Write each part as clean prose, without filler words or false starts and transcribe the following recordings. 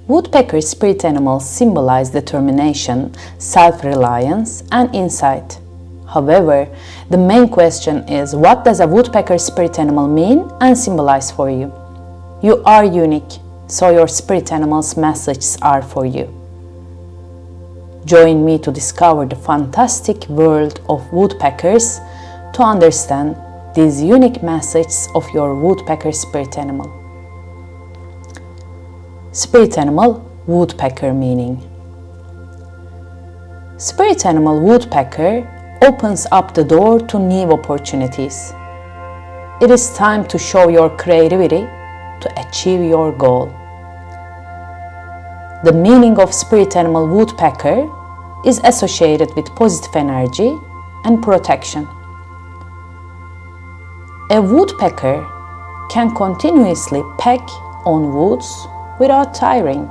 Woodpecker spirit animals symbolize determination, self-reliance, and insight. However, the main question is, what does a woodpecker spirit animal mean and symbolize for you? You are unique, so your spirit animal's messages are for you. Join me to discover the fantastic world of woodpeckers to understand these unique messages of your woodpecker spirit animal. Spirit animal woodpecker meaning. Spirit animal woodpecker opens up the door to new opportunities. It is time to show your creativity to achieve your goal. The meaning of spirit animal woodpecker is associated with positive energy and protection. A woodpecker can continuously peck on woods without tiring.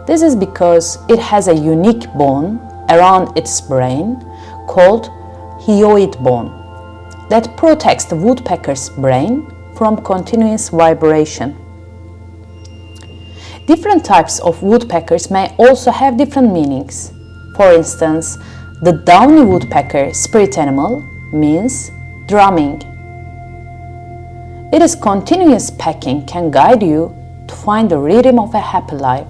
This is because it has a unique bone around its brain called hyoid bone that protects the woodpecker's brain from continuous vibration. Different types of woodpeckers may also have different meanings. For instance, the downy woodpecker spirit animal means drumming. Its continuous pecking can guide you to find the rhythm of a happy life.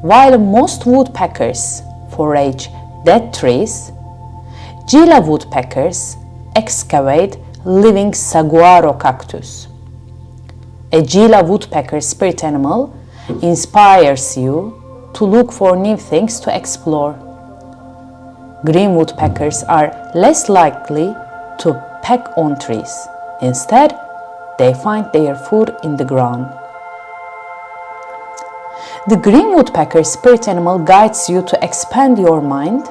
While most woodpeckers forage dead trees, Gila woodpeckers excavate living saguaro cactus. A Gila woodpecker spirit animal inspires you to look for new things to explore. Green woodpeckers are less likely to peck on trees. Instead, they find their food in the ground. The green woodpecker spirit animal guides you to expand your mind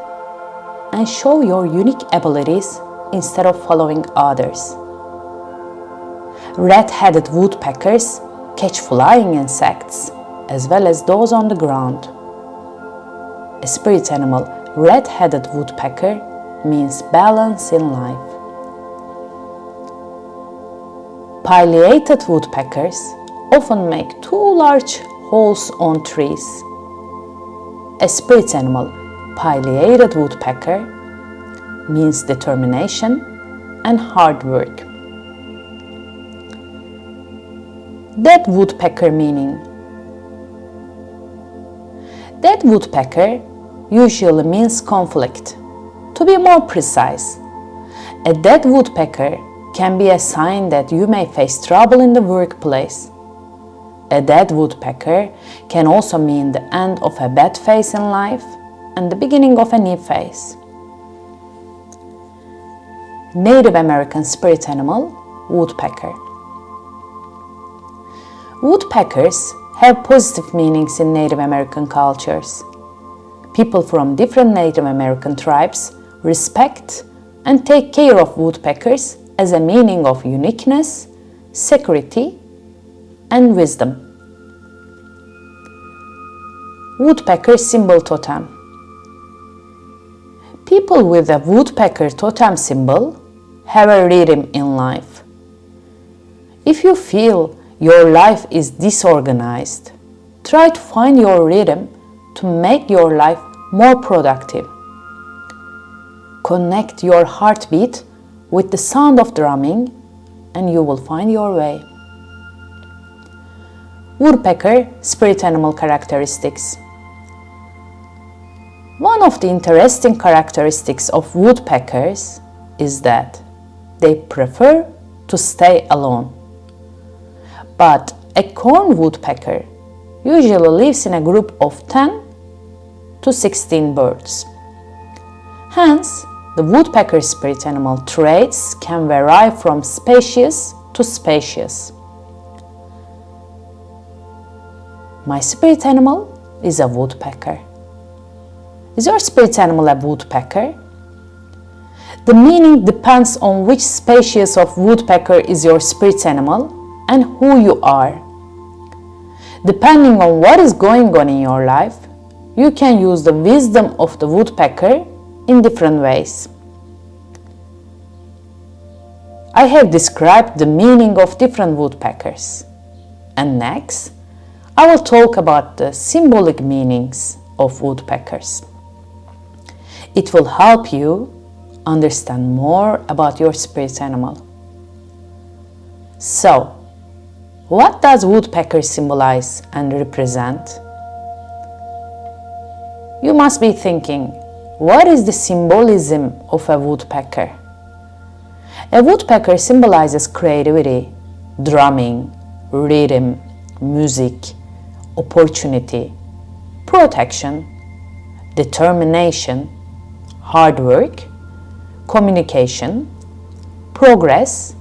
and show your unique abilities instead of following others. Red-headed woodpeckers catch flying insects as well as those on the ground. A spirit animal, red-headed woodpecker, means balance in life. Pileated woodpeckers often make two large holes on trees. A spirit animal, pileated woodpecker, means determination and hard work. Dead woodpecker meaning. Dead woodpecker usually means conflict. To be more precise, a dead woodpecker can be a sign that you may face trouble in the workplace. A dead woodpecker can also mean the end of a bad phase in life and the beginning of a new phase. Native American spirit animal, woodpecker. Woodpeckers have positive meanings in Native American cultures. People from different Native American tribes respect and take care of woodpeckers as a meaning of uniqueness, security, and wisdom. Woodpecker symbol totem. People with a woodpecker totem symbol have a rhythm in life. If you feel your life is disorganized, try to find your rhythm to make your life more productive. Connect your heartbeat with the sound of drumming and you will find your way. Woodpecker spirit animal characteristics. One of the interesting characteristics of woodpeckers is that they prefer to stay alone. But a corn woodpecker usually lives in a group of 10 to 16 birds. Hence, the woodpecker spirit animal traits can vary from spacious to spacious. My spirit animal is a woodpecker. Is your spirit animal a woodpecker? The meaning depends on which species of woodpecker is your spirit animal and who you are. Depending on what is going on in your life, you can use the wisdom of the woodpecker in different ways. I have described the meaning of different woodpeckers. And next, I will talk about the symbolic meanings of woodpeckers. It will help you understand more about your spirit animal. So, what does woodpecker symbolize and represent? You must be thinking, what is the symbolism of a woodpecker? A woodpecker symbolizes creativity, drumming, rhythm, music, opportunity, protection, determination, hard work, communication, progress,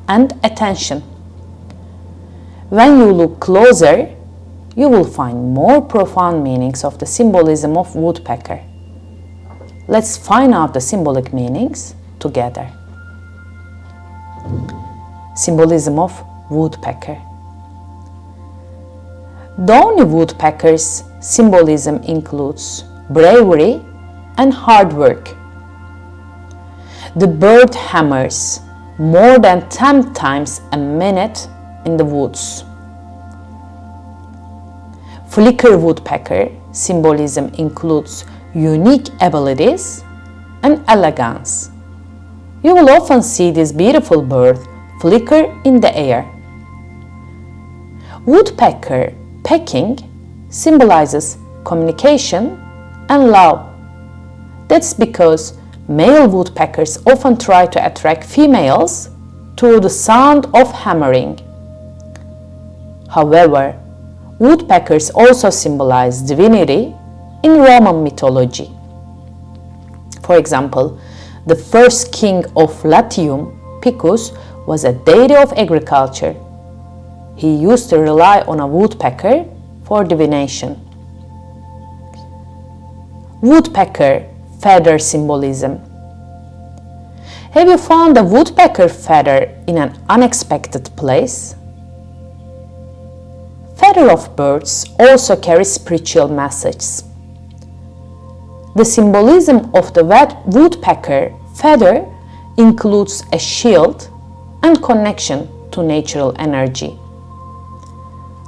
and attention. When you look closer, you will find more profound meanings of the symbolism of woodpecker. Let's find out the symbolic meanings together. Symbolism of woodpecker. Downy woodpeckers' symbolism includes bravery and hard work. The bird hammers more than 10 times a minute in the woods. Flicker woodpecker symbolism includes unique abilities and elegance. You will often see this beautiful bird flicker in the air. Woodpecker pecking symbolizes communication and love. That's because male woodpeckers often try to attract females through the sound of hammering. However, woodpeckers also symbolize divinity in Roman mythology. For example, the first king of Latium, Picus, was a deity of agriculture. He used to rely on a woodpecker for divination. Woodpecker feather symbolism. Have you found a woodpecker feather in an unexpected place? Feather of birds also carry spiritual messages. The symbolism of the woodpecker feather includes a shield and connection to natural energy.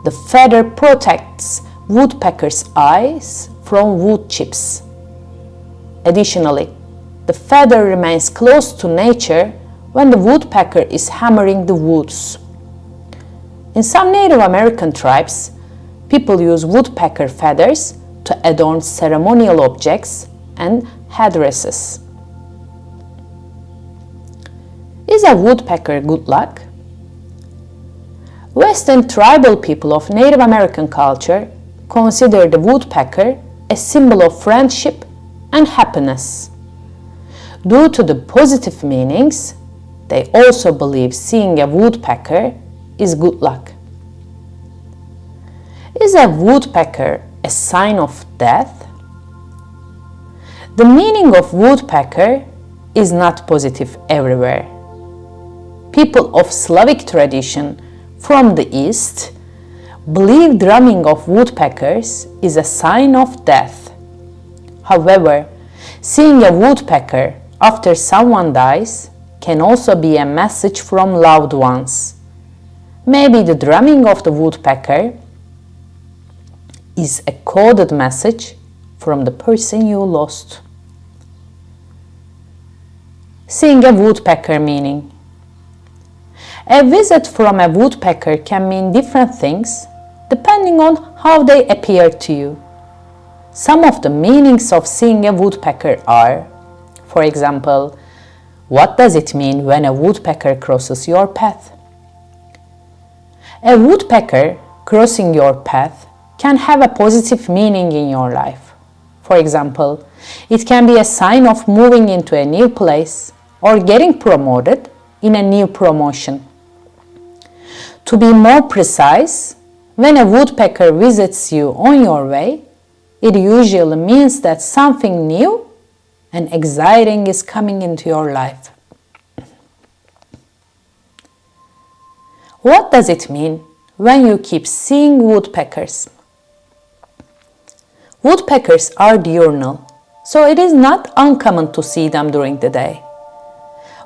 The feather protects woodpeckers' eyes from wood chips. Additionally, the feather remains close to nature when the woodpecker is hammering the woods. In some Native American tribes, people use woodpecker feathers to adorn ceremonial objects and headdresses. Is a woodpecker good luck? Western tribal people of Native American culture consider the woodpecker a symbol of friendship and happiness. Due to the positive meanings, they also believe seeing a woodpecker is good luck. Is a woodpecker a sign of death? The meaning of woodpecker is not positive everywhere. People of Slavic tradition from the East believe drumming of woodpeckers is a sign of death. However, seeing a woodpecker after someone dies can also be a message from loved ones. Maybe the drumming of the woodpecker is a coded message from the person you lost. Seeing a woodpecker meaning. A visit from a woodpecker can mean different things depending on how they appear to you. Some of the meanings of seeing a woodpecker are, for example, what does it mean when a woodpecker crosses your path? A woodpecker crossing your path can have a positive meaning in your life. For example, it can be a sign of moving into a new place or getting promoted in a new promotion. To be more precise, when a woodpecker visits you on your way, it usually means that something new and exciting is coming into your life. What does it mean when you keep seeing woodpeckers? Woodpeckers are diurnal, so it is not uncommon to see them during the day.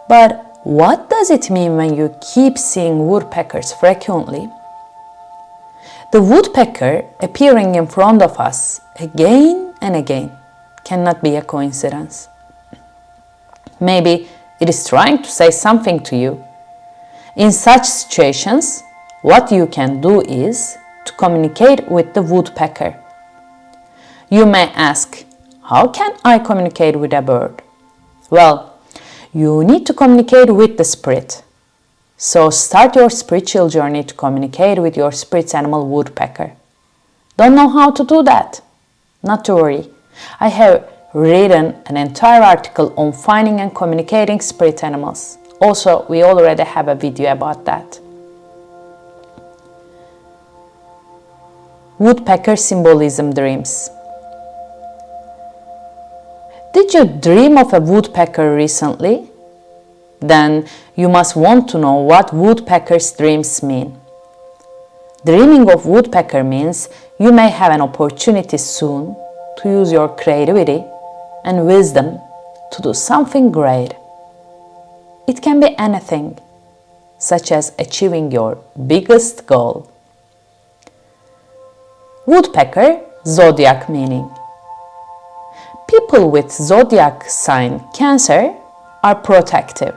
But what does it mean when you keep seeing woodpeckers frequently? The woodpecker appearing in front of us again and again cannot be a coincidence. Maybe it is trying to say something to you. In such situations, what you can do is to communicate with the woodpecker. You may ask, how can I communicate with a bird? Well, you need to communicate with the spirit. So start your spiritual journey to communicate with your spirit animal woodpecker. Don't know how to do that? Not to worry. I have written an entire article on finding and communicating spirit animals. Also, we already have a video about that. Woodpecker symbolism dreams. Did you dream of a woodpecker recently? Then you must want to know what woodpecker's dreams mean. Dreaming of woodpecker means you may have an opportunity soon to use your creativity and wisdom to do something great. It can be anything, such as achieving your biggest goal. Woodpecker zodiac meaning. People with zodiac sign Cancer are protective.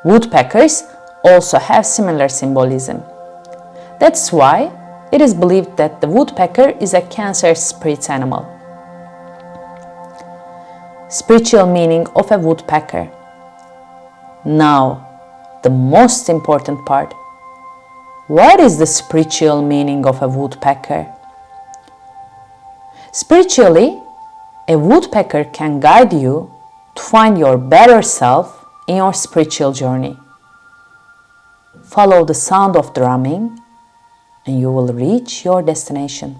Woodpeckers also have similar symbolism. That's why it is believed that the woodpecker is a Cancer spirit animal. Spiritual meaning of a woodpecker. Now, the most important part. What is the spiritual meaning of a woodpecker? Spiritually, a woodpecker can guide you to find your better self in your spiritual journey. Follow the sound of drumming and you will reach your destination.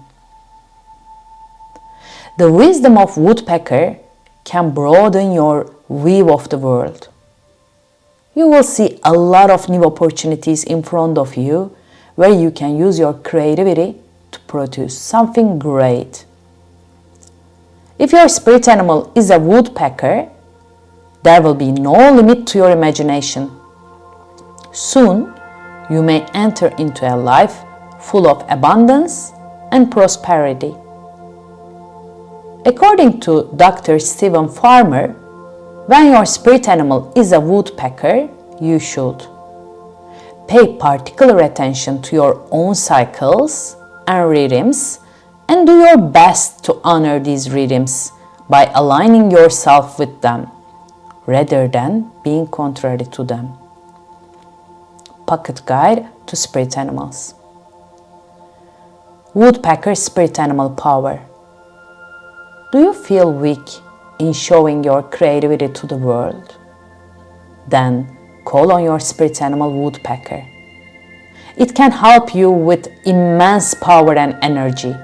The wisdom of woodpecker can broaden your view of the world. You will see a lot of new opportunities in front of you where you can use your creativity to produce something great. If your spirit animal is a woodpecker, there will be no limit to your imagination. Soon, you may enter into a life full of abundance and prosperity. According to Dr. Stephen Farmer, when your spirit animal is a woodpecker, you should pay particular attention to your own cycles and rhythms and do your best to honor these rhythms by aligning yourself with them rather than being contrary to them. Pocket Guide to Spirit Animals. Woodpecker spirit animal power. Do you feel weak in showing your creativity to the world? Then call on your spirit animal woodpecker. It can help you with immense power and energy.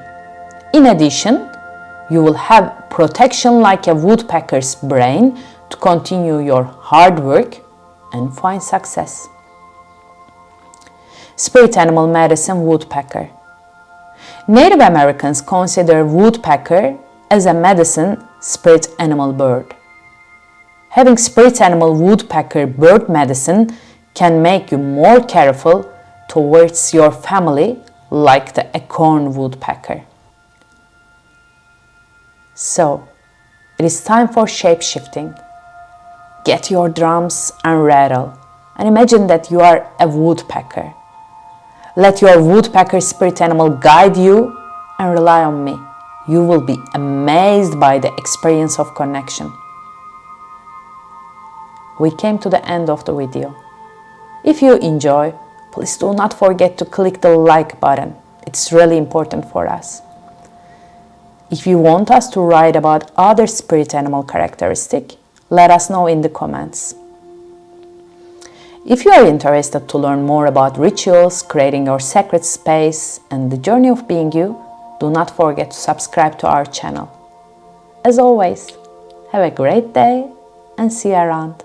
In addition, you will have protection like a woodpecker's brain to continue your hard work and find success. Spirit animal medicine woodpecker. Native Americans consider woodpecker as a medicine spirit animal bird. Having spirit animal woodpecker bird medicine can make you more careful towards your family like the acorn woodpecker. So, it is time for shape-shifting. Get your drums and rattle and imagine that you are a woodpecker. Let your woodpecker spirit animal guide you and rely on me. You will be amazed by the experience of connection. We came to the end of the video. If you enjoy, please do not forget to click the like button. It's really important for us. If you want us to write about other spirit animal characteristics, let us know in the comments. If you are interested to learn more about rituals, creating your sacred space, and the journey of being you, do not forget to subscribe to our channel. As always, have a great day and see you around.